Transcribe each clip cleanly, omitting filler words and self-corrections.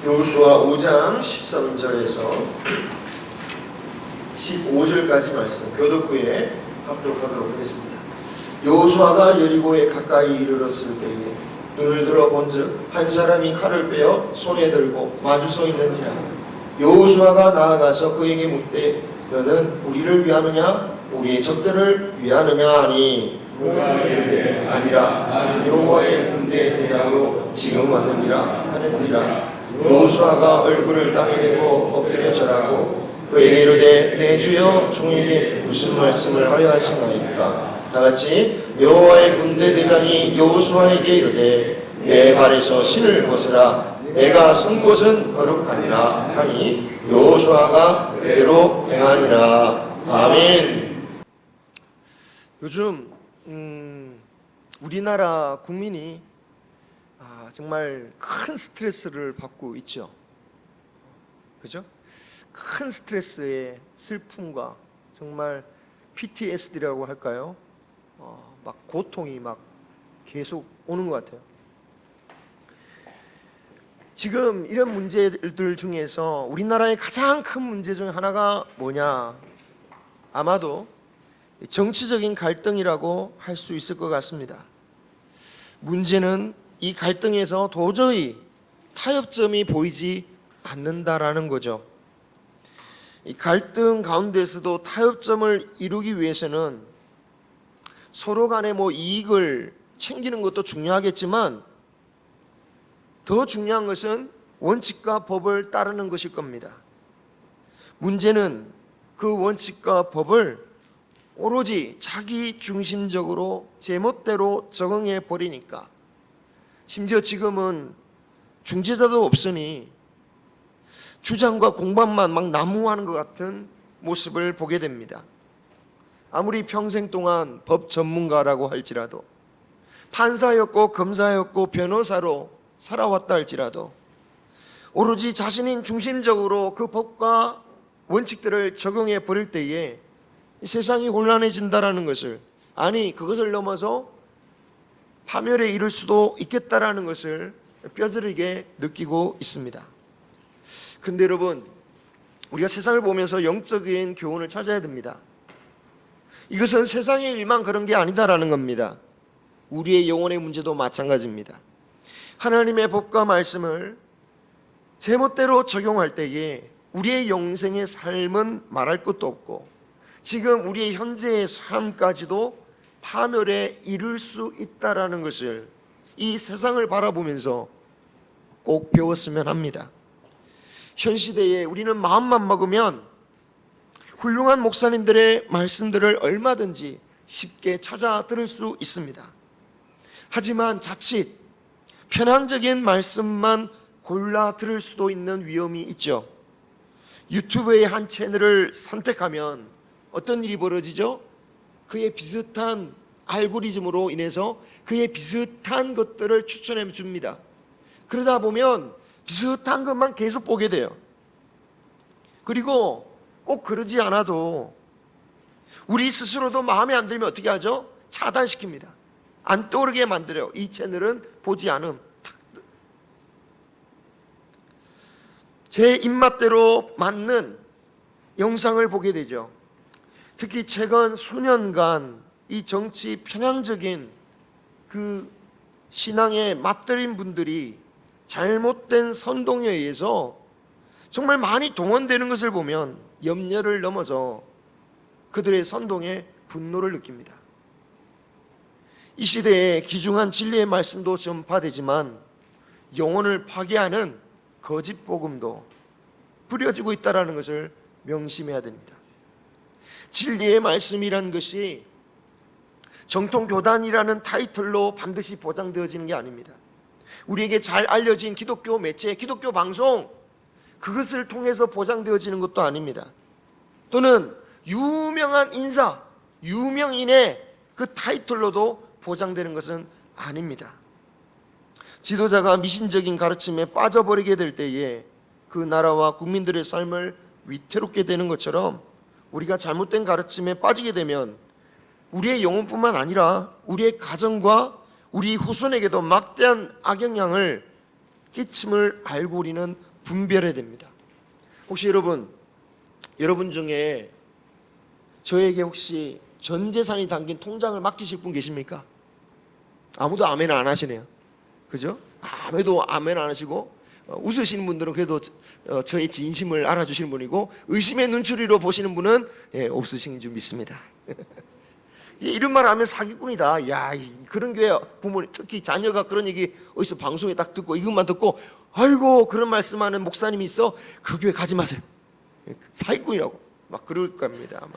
여호수아 5장 13절에서 15절까지 말씀 교독부에 합독하도록 하겠습니다. 여호수아가 여리고에 가까이 이르렀을 때에 눈을 들어 본즉 한 사람이 칼을 빼어 손에 들고 마주서 있는 자. 여호수아가 나아가서 그에게 묻되 너는 우리를 위하느냐 우리의 적들을 위하느냐 하니 그때 아니라 나는 여호와의 군대 대장으로 지금 왔느니라 하는지라. 여호수아가 얼굴을 땅에 대고 엎드려 절하고 그에게 이르되 내 주여 종에게 무슨 말씀을 하려 하시나이까. 다같이 여호와의 군대 대장이 여호수아에게 이르되 내 발에서 신을 벗으라 내가 선 곳은 거룩하니라 하니 여호수아가 그대로 행하니라. 아멘. 요즘 우리나라 국민이 정말 큰 스트레스를 받고 있죠. 그죠? 큰 스트레스의 슬픔과 정말 PTSD라고 할까요? 막 고통이 막 계속 오는 것 같아요. 지금 이런 문제들 중에서 우리나라의 가장 큰 문제 중 하나가 뭐냐? 아마도 정치적인 갈등이라고 할 수 있을 것 같습니다. 문제는 이 갈등에서 도저히 타협점이 보이지 않는다라는 거죠. 이 갈등 가운데서도 타협점을 이루기 위해서는 서로 간의 이익을 챙기는 것도 중요하겠지만 더 중요한 것은 원칙과 법을 따르는 것일 겁니다. 문제는 그 원칙과 법을 오로지 자기 중심적으로 제멋대로 적응해 버리니까, 심지어 지금은 중재자도 없으니 주장과 공방만 막 난무하는 것 같은 모습을 보게 됩니다. 아무리 평생 동안 법 전문가라고 할지라도, 판사였고 검사였고 변호사로 살아왔다 할지라도 오로지 자신인 중심적으로 그 법과 원칙들을 적용해 버릴 때에 세상이 혼란해진다라는 것을, 아니 그것을 넘어서 파멸에 이를 수도 있겠다라는 것을 뼈저리게 느끼고 있습니다. 근데 여러분, 우리가 세상을 보면서 영적인 교훈을 찾아야 됩니다. 이것은 세상의 일만 그런 게 아니다라는 겁니다. 우리의 영혼의 문제도 마찬가지입니다. 하나님의 법과 말씀을 제멋대로 적용할 때에 우리의 영생의 삶은 말할 것도 없고 지금 우리의 현재의 삶까지도 파멸에 이를 수 있다라는 것을 이 세상을 바라보면서 꼭 배웠으면 합니다. 현 시대에 우리는 마음만 먹으면 훌륭한 목사님들의 말씀들을 얼마든지 쉽게 찾아 들을 수 있습니다. 하지만 자칫 편향적인 말씀만 골라 들을 수도 있는 위험이 있죠. 유튜브의 한 채널을 선택하면 어떤 일이 벌어지죠? 그의 비슷한 알고리즘으로 인해서 그의 비슷한 것들을 추천해 줍니다. 그러다 보면 비슷한 것만 계속 보게 돼요. 그리고 꼭 그러지 않아도 우리 스스로도 마음에 안 들면 어떻게 하죠? 차단시킵니다. 안 떠오르게 만들어요. 이 채널은 보지 않음. 제 입맛대로 맞는 영상을 보게 되죠. 특히 최근 수년간 이 정치 편향적인 그 신앙에 맞들인 분들이 잘못된 선동에 의해서 정말 많이 동원되는 것을 보면 염려를 넘어서 그들의 선동에 분노를 느낍니다. 이 시대에 귀중한 진리의 말씀도 전파되지만 영혼을 파괴하는 거짓 복음도 뿌려지고 있다는 것을 명심해야 됩니다. 진리의 말씀이란 것이 정통교단이라는 타이틀로 반드시 보장되어지는 게 아닙니다. 우리에게 잘 알려진 기독교 매체, 기독교 방송, 그것을 통해서 보장되어지는 것도 아닙니다. 또는 유명한 인사, 유명인의 그 타이틀로도 보장되는 것은 아닙니다. 지도자가 미신적인 가르침에 빠져버리게 될 때에 그 나라와 국민들의 삶을 위태롭게 되는 것처럼 우리가 잘못된 가르침에 빠지게 되면 우리의 영혼뿐만 아니라 우리의 가정과 우리 후손에게도 막대한 악영향을 끼침을 알고 우리는 분별해야 됩니다. 혹시 여러분 중에 저에게 혹시 전 재산이 담긴 통장을 맡기실 분 계십니까? 아무도 아멘 안 하시네요. 그죠? 아무도 아멘 안 하시고 웃으시는 분들은 그래도 저의 진심을 알아주시는 분이고 의심의 눈초리로 보시는 분은 없으신 줄 믿습니다. 이런 말 하면 사기꾼이다. 야, 그런 교회 부모님, 특히 자녀가 그런 얘기 어디서 방송에 딱 듣고 이것만 듣고 아이고 그런 말씀하는 목사님이 있어, 그 교회 가지 마세요. 사기꾼이라고 막 그럴 겁니다. 아마.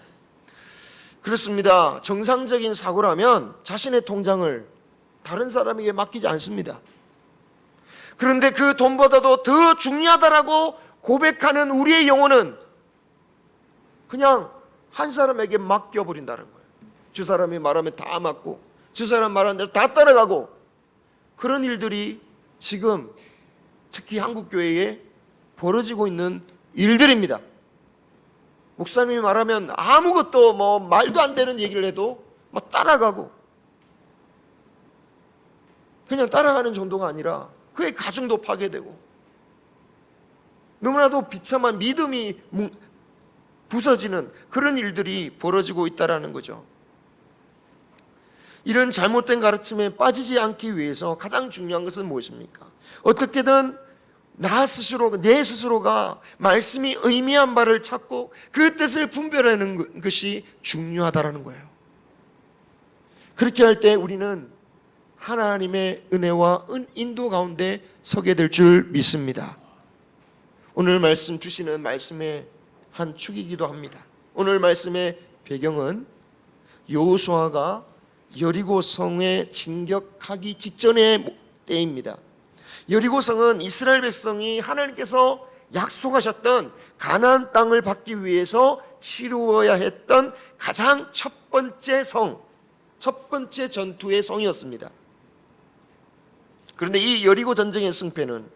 그렇습니다. 정상적인 사고라면 자신의 통장을 다른 사람에게 맡기지 않습니다. 그런데 그 돈보다도 더 중요하다라고 고백하는 우리의 영혼은 그냥 한 사람에게 맡겨버린다는 거예요. 저 사람이 말하면 다 맞고 저 사람 말하는 대로 다 따라가고, 그런 일들이 지금 특히 한국교회에 벌어지고 있는 일들입니다. 목사님이 말하면 아무것도 말도 안 되는 얘기를 해도 막 따라가고, 그냥 따라가는 정도가 아니라 그의 가정도 파괴되고 너무나도 비참한 믿음이 부서지는 그런 일들이 벌어지고 있다는 거죠. 이런 잘못된 가르침에 빠지지 않기 위해서 가장 중요한 것은 무엇입니까? 어떻게든 내 스스로가 말씀이 의미한 바를 찾고 그 뜻을 분별하는 것이 중요하다는 거예요. 그렇게 할 때 우리는 하나님의 은혜와 인도 가운데 서게 될 줄 믿습니다. 오늘 말씀 주시는 말씀의 한 축이기도 합니다. 오늘 말씀의 배경은 여호수아가 여리고 성에 진격하기 직전의 때입니다. 여리고 성은 이스라엘 백성이 하나님께서 약속하셨던 가나안 땅을 받기 위해서 치루어야 했던 가장 첫 번째 전투의 성이었습니다. 그런데 이 여리고 전쟁의 승패는,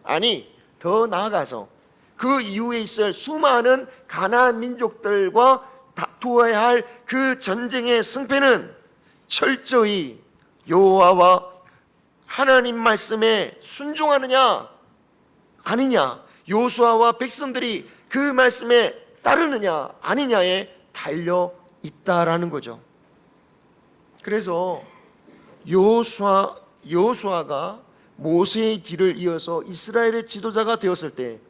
더 나아가서 그 이후에 있을 수많은 가나안 민족들과 다투어야 할 그 전쟁의 승패는 철저히 여호와와 하나님 말씀에 순종하느냐 아니냐, 여호수아와 백성들이 그 말씀에 따르느냐 아니냐에 달려 있다라는 거죠. 그래서 여호수아가 모세의 뒤를 이어서 이스라엘의 지도자가 되었을 때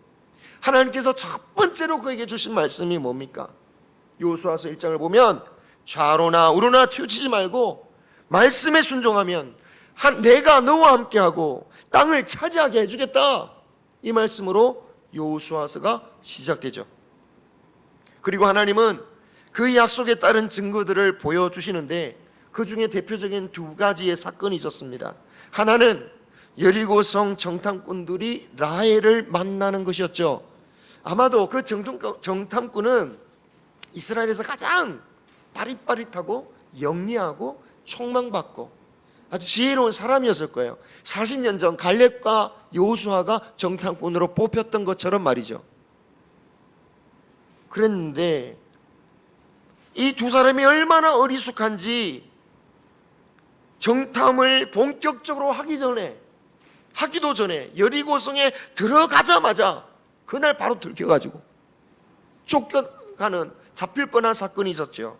하나님께서 첫 번째로 그에게 주신 말씀이 뭡니까? 여호수아서 1장을 보면 좌로나 우로나 치우치지 말고 말씀에 순종하면 내가 너와 함께하고 땅을 차지하게 해주겠다, 이 말씀으로 여호수아서가 시작되죠. 그리고 하나님은 그 약속에 따른 증거들을 보여주시는데 그 중에 대표적인 두 가지의 사건이 있었습니다. 하나는 여리고성 정탐꾼들이 라헬을 만나는 것이었죠. 아마도 그 정탐꾼은 이스라엘에서 가장 빠릿빠릿하고 영리하고 총망받고 아주 지혜로운 사람이었을 거예요. 40년 전 갈렙과 여호수아가 정탐꾼으로 뽑혔던 것처럼 말이죠. 그랬는데 이 두 사람이 얼마나 어리숙한지 정탐을 본격적으로 하기도 전에 여리고성에 들어가자마자 그날 바로 들켜가지고 쫓겨가는, 잡힐 뻔한 사건이 있었죠.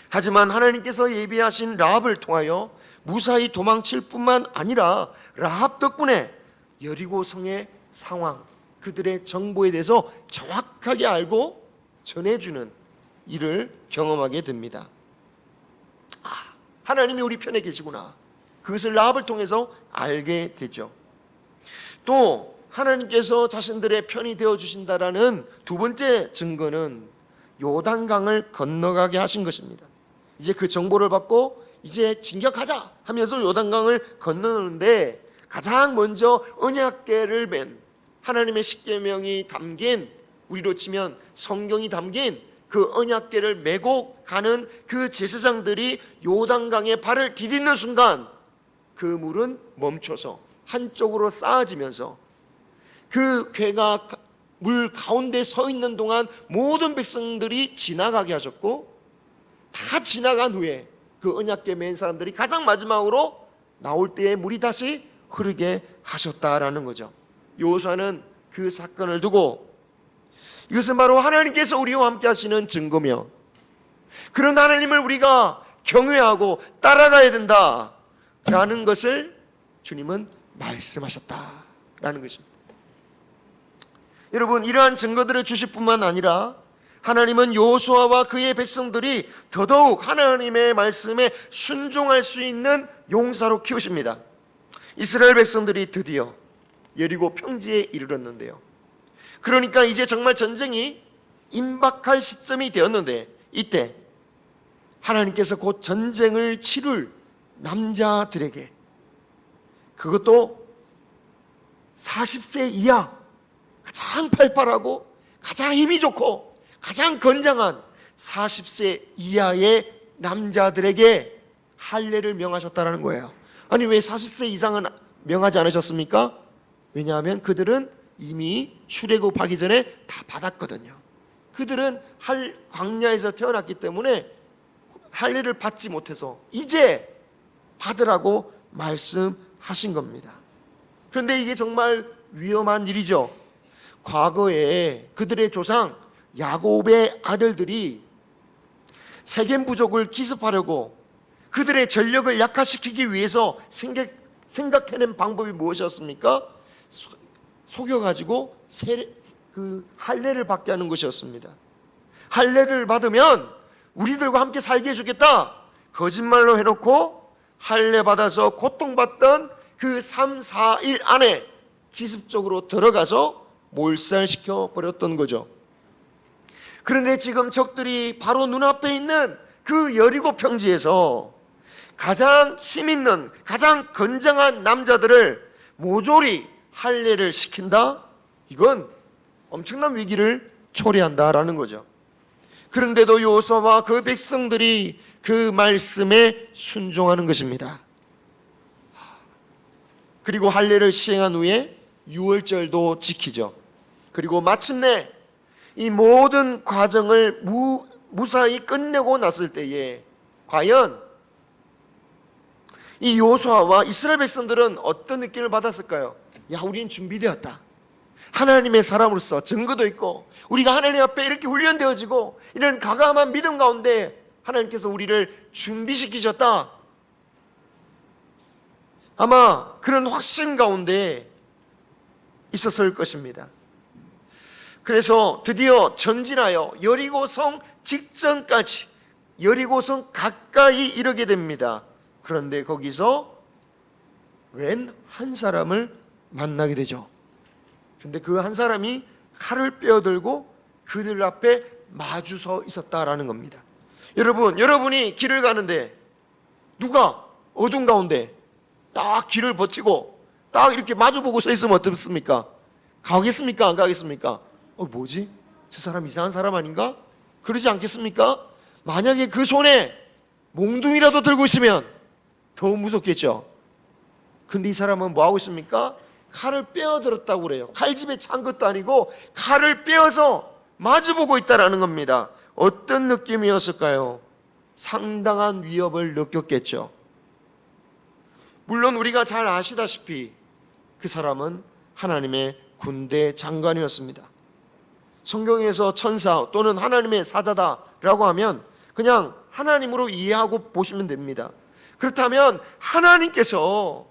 하지만 하나님께서 예비하신 라합을 통하여 무사히 도망칠 뿐만 아니라 라합 덕분에 여리고성의 상황, 그들의 정보에 대해서 정확하게 알고 전해주는 일을 경험하게 됩니다. 하나님이 우리 편에 계시구나, 그것을 라합을 통해서 알게 되죠. 또 하나님께서 자신들의 편이 되어주신다라는 두 번째 증거는 요단강을 건너가게 하신 것입니다. 이제 그 정보를 받고 이제 진격하자 하면서 요단강을 건너는데 가장 먼저 언약궤를 맨, 하나님의 십계명이 담긴, 우리로 치면 성경이 담긴 그 언약궤를 메고 가는 그 제사장들이 요단강에 발을 디딛는 순간 그 물은 멈춰서 한쪽으로 쌓아지면서 그 궤가 물 가운데 서 있는 동안 모든 백성들이 지나가게 하셨고, 다 지나간 후에 그 언약궤 맨 사람들이 가장 마지막으로 나올 때에 물이 다시 흐르게 하셨다라는 거죠. 여호수아는 그 사건을 두고 이것은 바로 하나님께서 우리와 함께 하시는 증거며 그런 하나님을 우리가 경외하고 따라가야 된다라는 것을 주님은 말씀하셨다라는 것입니다. 여러분, 이러한 증거들을 주실 뿐만 아니라 하나님은 여호수아와 그의 백성들이 더더욱 하나님의 말씀에 순종할 수 있는 용사로 키우십니다. 이스라엘 백성들이 드디어 여리고 평지에 이르렀는데요. 그러니까 이제 정말 전쟁이 임박할 시점이 되었는데 이때 하나님께서 곧 전쟁을 치룰 남자들에게, 그것도 40세 이하 가장 팔팔하고 가장 힘이 좋고 가장 건장한 40세 이하의 남자들에게 할례를 명하셨다는 거예요. 아니, 왜 40세 이상은 명하지 않으셨습니까? 왜냐하면 그들은 이미 출애굽하기 전에 다 받았거든요. 그들은 광야에서 태어났기 때문에 할례를 받지 못해서 이제 받으라고 말씀하신 겁니다. 그런데 이게 정말 위험한 일이죠. 과거에 그들의 조상 야곱의 아들들이 세겜 부족을 기습하려고 그들의 전력을 약화시키기 위해서 생각해낸 방법이 무엇이었습니까? 속여가지고 그 할례를 받게 하는 것이었습니다. 할례를 받으면 우리들과 함께 살게 해주겠다 거짓말로 해놓고 할례 받아서 고통받던 그 3, 4일 안에 기습적으로 들어가서 몰살시켜 버렸던 거죠. 그런데 지금 적들이 바로 눈앞에 있는 그 여리고 평지에서 가장 힘있는 가장 건장한 남자들을 모조리 할례를 시킨다? 이건 엄청난 위기를 초래한다라는 거죠. 그런데도 여호수아와 그 백성들이 그 말씀에 순종하는 것입니다. 그리고 할례를 시행한 후에 유월절도 지키죠. 그리고 마침내 이 모든 과정을 무사히 끝내고 났을 때에 과연 이 여호수아와 이스라엘 백성들은 어떤 느낌을 받았을까요? 야, 우리는 준비되었다. 하나님의 사람으로서 증거도 있고 우리가 하나님 앞에 이렇게 훈련되어지고 이런 가감한 믿음 가운데 하나님께서 우리를 준비시키셨다. 아마 그런 확신 가운데 있었을 것입니다. 그래서 드디어 전진하여 여리고성 직전까지 여리고성 가까이 이르게 됩니다. 그런데 거기서 웬 한 사람을 만나게 되죠. 그런데 그 한 사람이 칼을 빼어들고 그들 앞에 마주 서 있었다라는 겁니다. 여러분이 길을 가는데 누가 어둠 가운데 딱 길을 버티고 딱 이렇게 마주보고 서 있으면 어떻습니까? 가겠습니까? 안 가겠습니까? 뭐지? 저 사람 이상한 사람 아닌가? 그러지 않겠습니까? 만약에 그 손에 몽둥이라도 들고 있으면 더 무섭겠죠. 근데 이 사람은 뭐 하고 있습니까? 칼을 빼어들었다고 그래요. 칼집에 찬 것도 아니고 칼을 빼어서 마주보고 있다라는 겁니다. 어떤 느낌이었을까요? 상당한 위협을 느꼈겠죠. 물론 우리가 잘 아시다시피 그 사람은 하나님의 군대 장관이었습니다. 성경에서 천사 또는 하나님의 사자다라고 하면 그냥 하나님으로 이해하고 보시면 됩니다. 그렇다면 하나님께서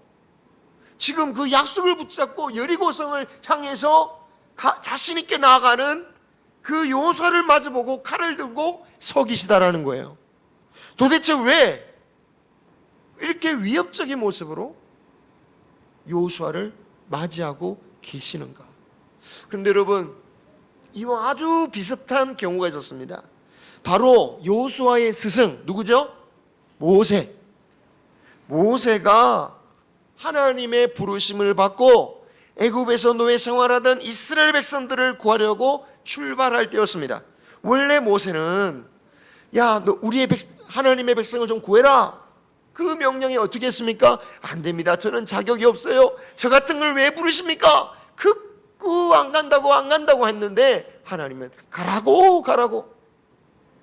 지금 그 약속을 붙잡고 여리고성을 향해서 자신 있게 나아가는 그 여호수아를 마주보고 칼을 들고 서 계시다라는 거예요. 도대체 왜 이렇게 위협적인 모습으로 여호수아를 맞이하고 계시는가? 그런데 여러분, 이와 아주 비슷한 경우가 있었습니다. 바로 여호수아의 스승 누구죠? 모세가 하나님의 부르심을 받고 애굽에서 노예 생활하던 이스라엘 백성들을 구하려고 출발할 때였습니다. 원래 모세는 너 우리의 하나님의 백성을 좀 구해라. 그 명령이 어떻게 했습니까? 안 됩니다. 저는 자격이 없어요. 저 같은 걸 왜 부르십니까? 극구 안 간다고 했는데 하나님은 가라고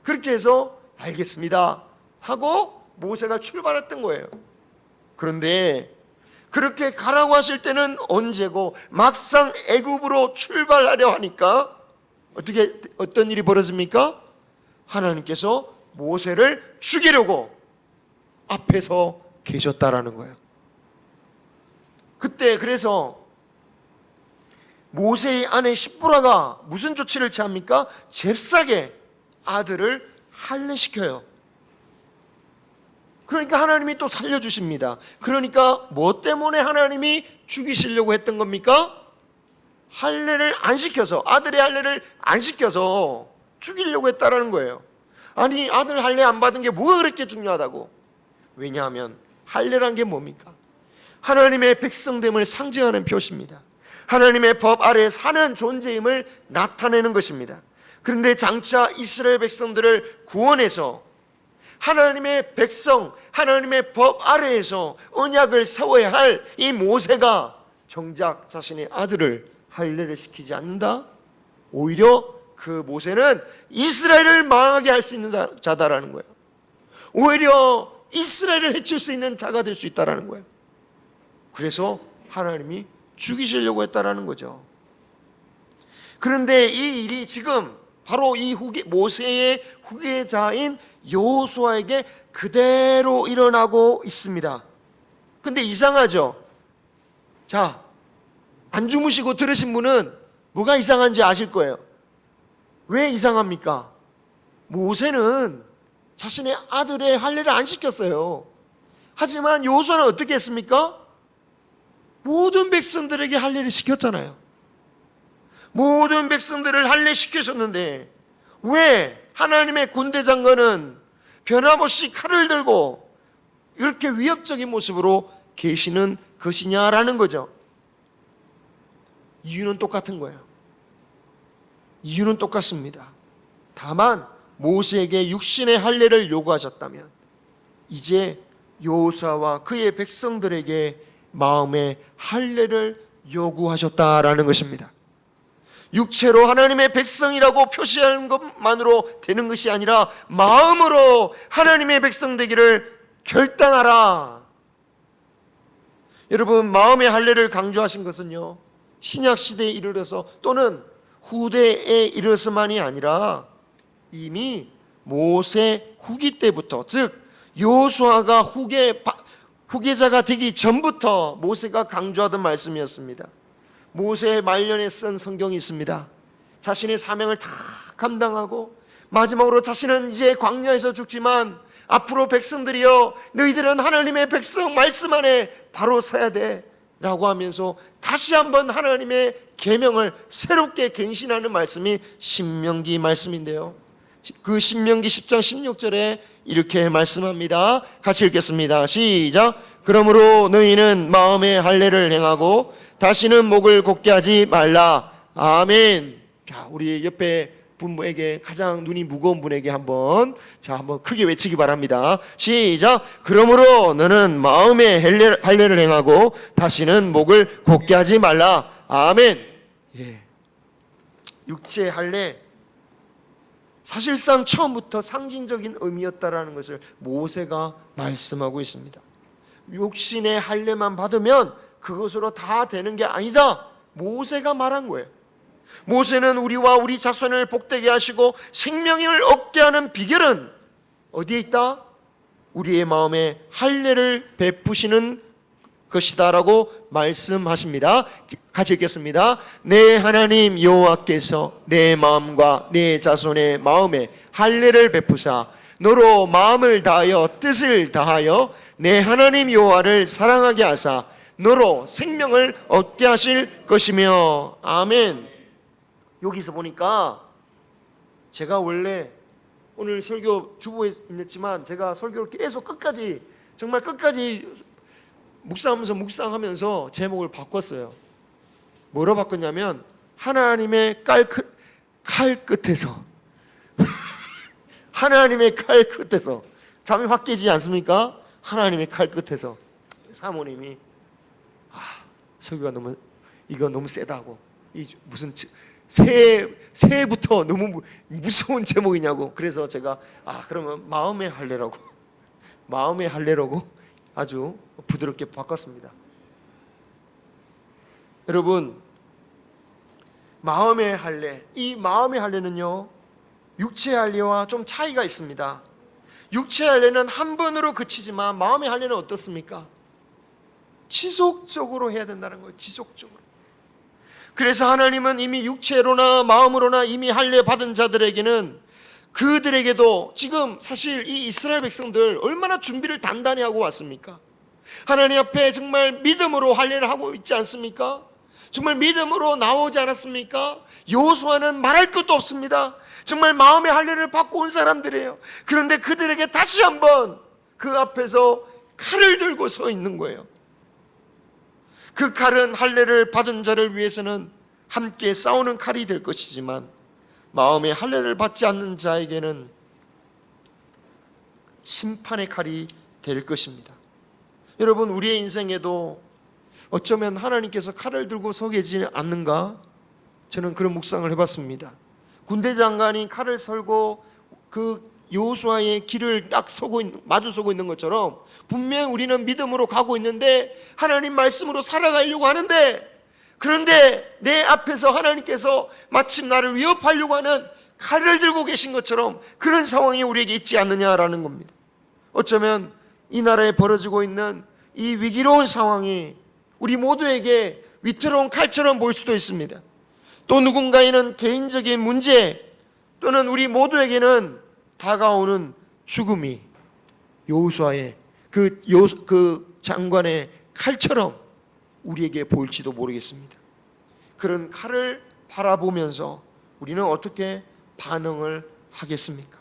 그렇게 해서 알겠습니다 하고 모세가 출발했던 거예요. 그런데 그렇게 가라고 하실 때는 언제고 막상 애굽으로 출발하려 하니까 어떤 일이 벌어집니까? 하나님께서 모세를 죽이려고 앞에서 계셨다라는 거예요. 그때 그래서 모세의 아내 십보라가 무슨 조치를 취합니까? 잽싸게 아들을 할례시켜요. 그러니까 하나님이 또 살려주십니다. 그러니까 뭐 때문에 하나님이 죽이시려고 했던 겁니까? 할례를 안 시켜서, 아들의 할례를 안 시켜서 죽이려고 했다라는 거예요. 아니, 아들 할례 안 받은 게 뭐가 그렇게 중요하다고? 왜냐하면 할례란 게 뭡니까? 하나님의 백성됨을 상징하는 표시입니다. 하나님의 법 아래에 사는 존재임을 나타내는 것입니다. 그런데 장차 이스라엘 백성들을 구원해서 하나님의 백성, 하나님의 법 아래에서 언약을 세워야 할 이 모세가 정작 자신의 아들을 할례를 시키지 않는다? 오히려 그 모세는 이스라엘을 망하게 할 수 있는 자다라는 거예요. 오히려 이스라엘을 해칠 수 있는 자가 될 수 있다라는 거예요. 그래서 하나님이 죽이시려고 했다라는 거죠. 그런데 이 일이 지금 바로 이 모세의 후계자인 여호수아에게 그대로 일어나고 있습니다. 근데 이상하죠? 자, 안 주무시고 들으신 분은 뭐가 이상한지 아실 거예요. 왜 이상합니까? 모세는 자신의 아들의 할례를 안 시켰어요. 하지만 여호수아는 어떻게 했습니까? 모든 백성들에게 할례를 시켰잖아요. 모든 백성들을 할례시키셨는데 왜 하나님의 군대 장관은 변함없이 칼을 들고 이렇게 위협적인 모습으로 계시는 것이냐라는 거죠. 이유는 똑같은 거예요. 이유는 똑같습니다. 다만 모세에게 육신의 할례를 요구하셨다면 이제 여호수아와 그의 백성들에게 마음의 할례를 요구하셨다라는 것입니다. 육체로 하나님의 백성이라고 표시하는 것만으로 되는 것이 아니라 마음으로 하나님의 백성 되기를 결단하라. 여러분, 마음의 할례를 강조하신 것은요, 신약 시대에 이르러서 또는 후대에 이르러서만이 아니라 이미 모세 후기 때부터, 즉 여호수아가 후계자가 되기 전부터 모세가 강조하던 말씀이었습니다. 모세의 말년에 쓴 성경이 있습니다. 자신의 사명을 다 감당하고 마지막으로 자신은 이제 광야에서 죽지만 앞으로 백성들이여 너희들은 하나님의 백성 말씀 안에 바로 서야 돼 라고 하면서 다시 한번 하나님의 계명을 새롭게 갱신하는 말씀이 신명기 말씀인데요, 그 신명기 10장 16절에 이렇게 말씀합니다. 같이 읽겠습니다. 시작. 그러므로 너희는 마음의 할례를 행하고 다시는 목을 곧게 하지 말라. 아멘. 자, 우리 옆에 분에게, 가장 눈이 무거운 분에게 한번 크게 외치기 바랍니다. 시작. 그러므로 너는 마음의 할례를 행하고 다시는 목을 곧게 하지 말라. 아멘. 예. 육체의 할례, 사실상 처음부터 상징적인 의미였다라는 것을 모세가 말씀하고 있습니다. 육신의 할례만 받으면 그것으로 다 되는 게 아니다, 모세가 말한 거예요. 모세는 우리와 우리 자손을 복되게 하시고 생명을 얻게 하는 비결은 어디에 있다? 우리의 마음에 할례를 베푸시는 것이다라고 말씀하십니다. 같이 읽겠습니다. 내 하나님 여호와께서 내 마음과 내 자손의 마음에 할례를 베푸사 너로 마음을 다하여 뜻을 다하여 내 하나님 여호와를 사랑하게 하사 너로 생명을 얻게 하실 것이며. 아멘. 여기서 보니까 제가 원래 오늘 설교 주보에 있었지만 제가 설교를 계속 끝까지, 정말 끝까지 묵상하면서 제목을 바꿨어요. 뭐로 바꿨냐면 하나님의 칼 끝에서 하나님의 칼 끝에서. 잠이 확 깨지 않습니까? 하나님의 칼 끝에서. 사모님이 설교가 너무 세다고, 이 무슨 새해부터 너무 무서운 제목이냐고. 그래서 제가 그러면 마음의 할례라고 아주 부드럽게 바꿨습니다. 여러분, 마음의 할례, 이 마음의 할례는요, 육체의 할례와 좀 차이가 있습니다. 육체의 할례는 한 번으로 그치지만 마음의 할례는 어떻습니까? 지속적으로 해야 된다는 거예요. 지속적으로. 그래서 하나님은 이미 육체로나 마음으로나 이미 할례 받은 자들에게는, 그들에게도 지금 사실 이 이스라엘 백성들 얼마나 준비를 단단히 하고 왔습니까? 하나님 앞에 정말 믿음으로 할례를 하고 있지 않습니까? 정말 믿음으로 나오지 않았습니까? 여호수아는 말할 것도 없습니다. 정말 마음의 할례를 받고 온 사람들이에요. 그런데 그들에게 다시 한번 그 앞에서 칼을 들고 서 있는 거예요. 그 칼은 할례를 받은 자를 위해서는 함께 싸우는 칼이 될 것이지만, 마음의 할례를 받지 않는 자에게는 심판의 칼이 될 것입니다. 여러분, 우리의 인생에도 어쩌면 하나님께서 칼을 들고 서 계시지 않는가? 저는 그런 묵상을 해봤습니다. 군대 장관이 칼을 설고 그 여호수아의 길을 딱 마주서고 있는 것처럼, 분명 우리는 믿음으로 가고 있는데 하나님 말씀으로 살아가려고 하는데, 그런데 내 앞에서 하나님께서 마침 나를 위협하려고 하는 칼을 들고 계신 것처럼 그런 상황이 우리에게 있지 않느냐라는 겁니다. 어쩌면 이 나라에 벌어지고 있는 이 위기로운 상황이 우리 모두에게 위태로운 칼처럼 보일 수도 있습니다. 또 누군가에는 개인적인 문제, 또는 우리 모두에게는 다가오는 죽음이 여호수아의 그 장관의 칼처럼 우리에게 보일지도 모르겠습니다. 그런 칼을 바라보면서 우리는 어떻게 반응을 하겠습니까?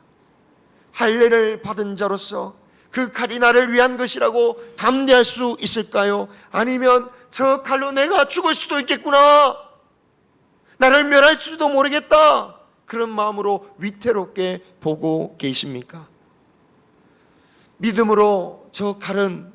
할례를 받은 자로서 그 칼이 나를 위한 것이라고 담대할 수 있을까요? 아니면 저 칼로 내가 죽을 수도 있겠구나, 나를 멸할 수도 모르겠다, 그런 마음으로 위태롭게 보고 계십니까? 믿음으로 저 칼은,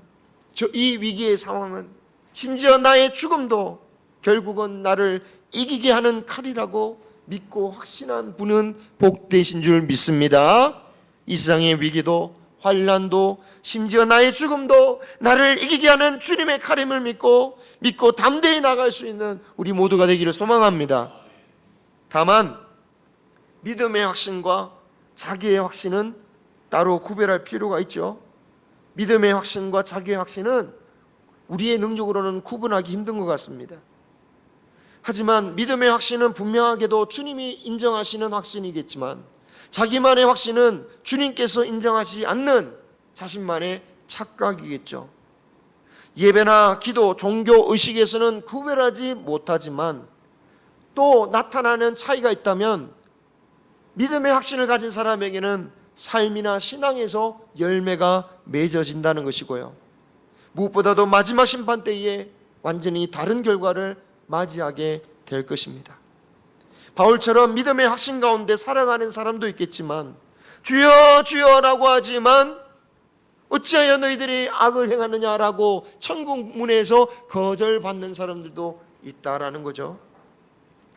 이 위기의 상황은, 심지어 나의 죽음도 결국은 나를 이기게 하는 칼이라고 믿고 확신한 분은 복되신 줄 믿습니다. 이 세상의 위기도 환난도 심지어 나의 죽음도 나를 이기게 하는 주님의 칼임을 믿고 담대히 나갈 수 있는 우리 모두가 되기를 소망합니다. 다만 믿음의 확신과 자기의 확신은 따로 구별할 필요가 있죠. 믿음의 확신과 자기의 확신은 우리의 능력으로는 구분하기 힘든 것 같습니다. 하지만 믿음의 확신은 분명하게도 주님이 인정하시는 확신이겠지만, 자기만의 확신은 주님께서 인정하지 않는 자신만의 착각이겠죠. 예배나 기도, 종교 의식에서는 구별하지 못하지만 또 나타나는 차이가 있다면, 믿음의 확신을 가진 사람에게는 삶이나 신앙에서 열매가 맺어진다는 것이고요, 무엇보다도 마지막 심판 때에 완전히 다른 결과를 맞이하게 될 것입니다. 바울처럼 믿음의 확신 가운데 살아가는 사람도 있겠지만, 주여 주여라고 하지만 어찌하여 너희들이 악을 행하느냐라고 천국 문에서 거절받는 사람들도 있다라는 거죠.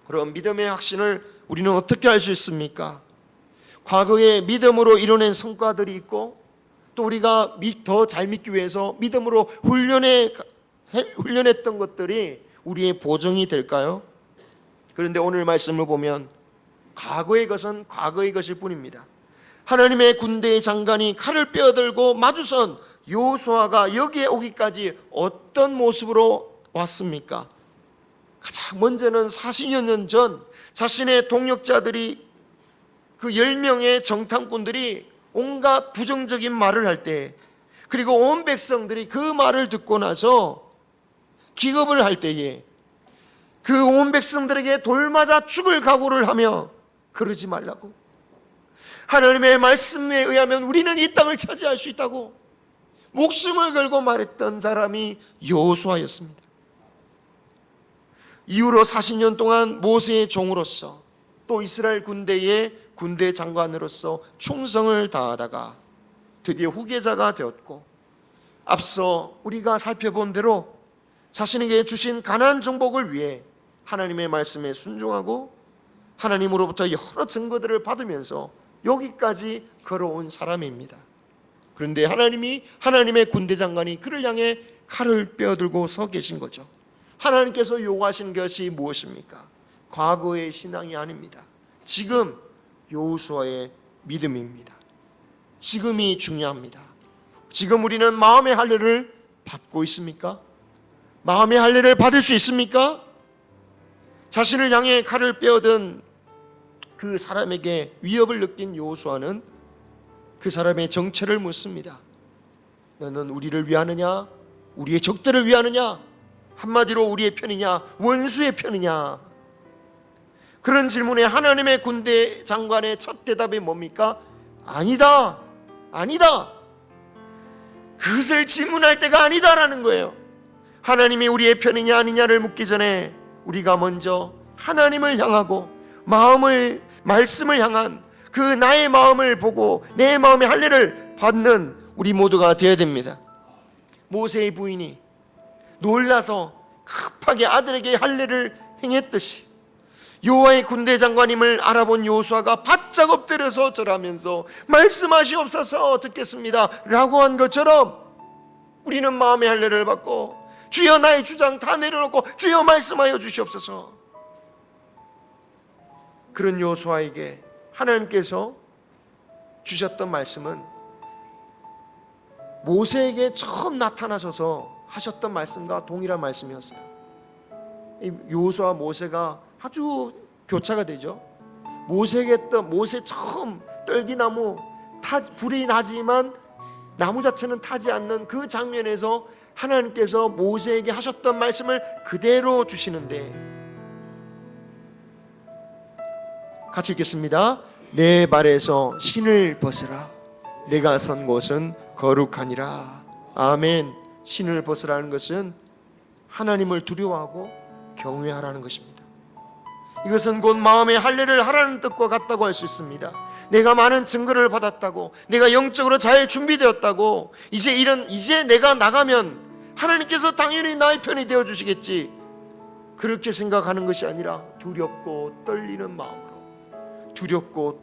그럼 믿음의 확신을 우리는 어떻게 할 수 있습니까? 과거에 믿음으로 이뤄낸 성과들이 있고, 또 우리가 더 잘 믿기 위해서 믿음으로 훈련했던 것들이 우리의 보정이 될까요? 그런데 오늘 말씀을 보면 과거의 것은 과거의 것일 뿐입니다. 하나님의 군대의 장관이 칼을 빼어들고 마주선 여호수아가 여기에 오기까지 어떤 모습으로 왔습니까? 가장 먼저는 40여 년 전 자신의 동역자들이, 그 10명의 정탐꾼들이 온갖 부정적인 말을 할 때, 그리고 온 백성들이 그 말을 듣고 나서 기겁을 할 때에 그 온 백성들에게 돌 맞아 죽을 각오를 하며, 그러지 말라고, 하나님의 말씀에 의하면 우리는 이 땅을 차지할 수 있다고 목숨을 걸고 말했던 사람이 여호수아였습니다. 이후로 40년 동안 모세의 종으로서, 또 이스라엘 군대의 군대 장관으로서 충성을 다하다가 드디어 후계자가 되었고, 앞서 우리가 살펴본 대로 자신에게 주신 가나안 정복을 위해 하나님의 말씀에 순종하고 하나님으로부터 여러 증거들을 받으면서 여기까지 걸어온 사람입니다. 그런데 하나님의 군대 장관이 그를 향해 칼을 빼어들고 서 계신 거죠. 하나님께서 요구하신 것이 무엇입니까? 과거의 신앙이 아닙니다. 지금 여호수아의 믿음입니다. 지금이 중요합니다. 지금 우리는 마음의 할례를 받고 있습니까? 마음의 할례를 받을 수 있습니까? 자신을 향해 칼을 빼어든 그 사람에게 위협을 느낀 여호수아는 그 사람의 정체를 묻습니다. 너는 우리를 위하느냐? 우리의 적들을 위하느냐? 한마디로 우리의 편이냐? 원수의 편이냐? 그런 질문에 하나님의 군대 장관의 첫 대답이 뭡니까? 아니다. 아니다. 그것을 질문할 때가 아니다라는 거예요. 하나님이 우리의 편이냐 아니냐를 묻기 전에 우리가 먼저 하나님을 향하고 말씀을 향한 그 나의 마음을 보고 내 마음의 할례를 받는 우리 모두가 되어야 됩니다. 모세의 부인이 놀라서 급하게 아들에게 할례를 행했듯이 여호와의 군대 장관임을 알아본 여호수아가 바짝 엎드려서 절하면서 말씀하시옵소서 듣겠습니다 라고 한 것처럼 우리는 마음의 할례를 받고 주여 나의 주장 다 내려놓고 주여 말씀하여 주시옵소서. 그런 여호수아에게 하나님께서 주셨던 말씀은 모세에게 처음 나타나셔서 하셨던 말씀과 동일한 말씀이었어요. 여호수아와 모세가 아주 교차가 되죠. 모세 처음 떨기나무 불이 나지만 나무 자체는 타지 않는 그 장면에서 하나님께서 모세에게 하셨던 말씀을 그대로 주시는데, 같이 읽겠습니다. 내 발에서 신을 벗으라. 내가 선 곳은 거룩하니라. 아멘. 신을 벗으라는 것은 하나님을 두려워하고 경외하라는 것입니다. 이것은 곧 마음의 할례를 하라는 뜻과 같다고 할 수 있습니다. 내가 많은 증거를 받았다고, 내가 영적으로 잘 준비되었다고, 이제 내가 나가면 하나님께서 당연히 나의 편이 되어 주시겠지, 그렇게 생각하는 것이 아니라 두렵고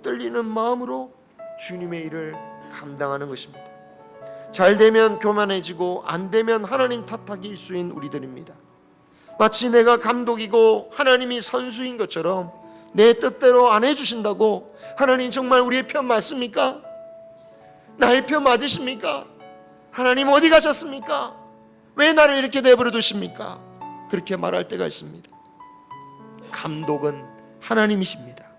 떨리는 마음으로 주님의 일을 감당하는 것입니다. 잘 되면 교만해지고 안 되면 하나님 탓하기 일수인 우리들입니다. 마치 내가 감독이고 하나님이 선수인 것처럼 내 뜻대로 안 해주신다고 하나님 정말 우리의 편 맞습니까? 나의 편 맞으십니까? 하나님 어디 가셨습니까? 왜 나를 이렇게 내버려 두십니까? 그렇게 말할 때가 있습니다. 감독은 하나님이십니다.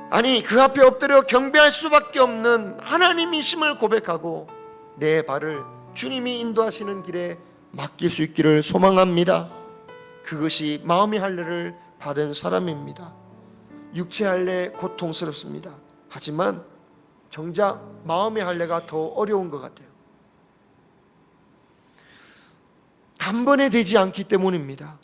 아니, 그 앞에 엎드려 경배할 수밖에 없는 하나님이심을 고백하고 내 발을 주님이 인도하시는 길에 맡길 수 있기를 소망합니다. 그것이 마음의 할례를 받은 사람입니다. 육체 할례 고통스럽습니다. 하지만 정작 마음의 할례가 더 어려운 것 같아요. 단번에 되지 않기 때문입니다.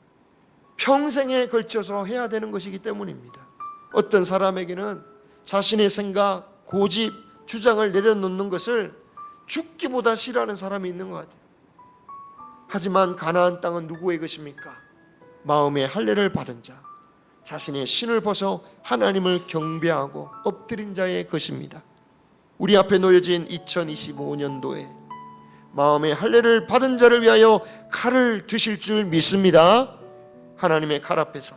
평생에 걸쳐서 해야 되는 것이기 때문입니다. 어떤 사람에게는 자신의 생각, 고집, 주장을 내려놓는 것을 죽기보다 싫어하는 사람이 있는 것 같아요. 하지만 가나안 땅은 누구의 것입니까? 마음의 할례를 받은 자, 자신의 신을 벗어 하나님을 경배하고 엎드린 자의 것입니다. 우리 앞에 놓여진 2025년도에 마음의 할례를 받은 자를 위하여 칼을 드실 줄 믿습니다. 하나님의 칼 앞에서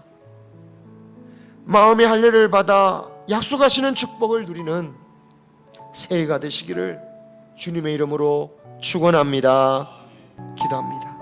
마음의 할례를 받아 약속하시는 축복을 누리는 새해가 되시기를 주님의 이름으로 축원합니다. 기도합니다.